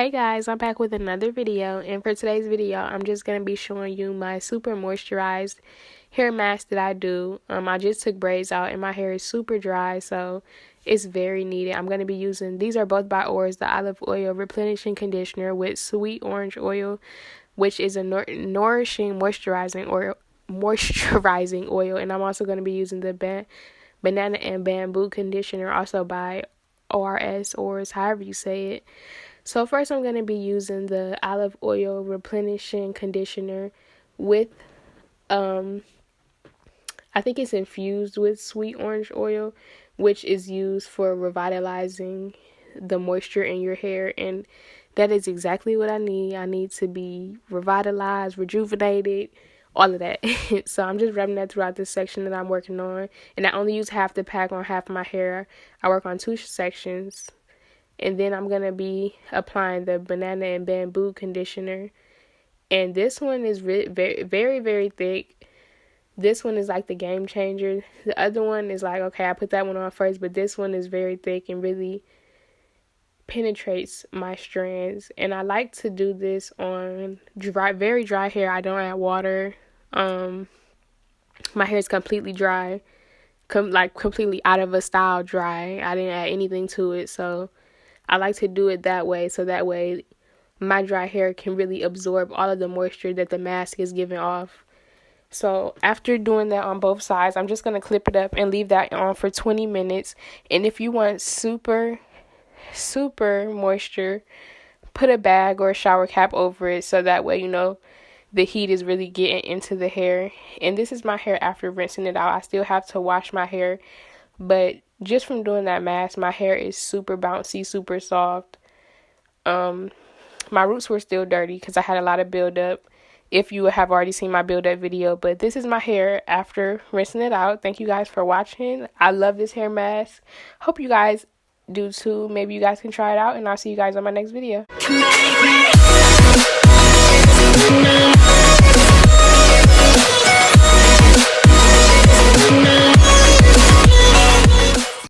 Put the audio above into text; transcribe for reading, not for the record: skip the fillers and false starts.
Hey guys, I'm back with another video, and for today's video I'm just going to be showing you my super moisturized hair mask that I do. I just took braids out and my hair is super dry, so it's very needed. I'm going to be using, these are both by Oars, the olive oil replenishing conditioner with sweet orange oil, which is a nourishing moisturizing oil, and I'm also going to be using the banana and bamboo conditioner, also by Oars, however you say it. So first I'm going to be using the olive oil replenishing conditioner with, I think it's infused with sweet orange oil, which is used for revitalizing the moisture in your hair. And that is exactly what I need. I need to be revitalized, rejuvenated, all of that. So I'm just rubbing that throughout this section that I'm working on. And I only use half the pack on half of my hair. I work on two sections. And then I'm going to be applying the banana and bamboo conditioner. And this one is very, very thick. This one is like the game changer. The other one is like, okay, I put that one on first, but this one is very thick and really penetrates my strands. And I like to do this on very dry hair. I don't add water. My hair is completely dry, completely out of a style dry. I didn't add anything to it, so I like to do it that way, so that way my dry hair can really absorb all of the moisture that the mask is giving off. So after doing that on both sides, I'm just going to clip it up and leave that on for 20 minutes. And if you want super moisture, put a bag or a shower cap over it, so that way, you know, the heat is really getting into the hair. And this is my hair after rinsing it out. I still have to wash my hair, but just from doing that mask, my hair is super bouncy, super soft. My roots were still dirty because I had a lot of buildup, if you have already seen my build-up video. But this is my hair after rinsing it out. Thank you guys for watching. I love this hair mask. Hope you guys do too. Maybe you guys can try it out, and I'll see you guys on my next video.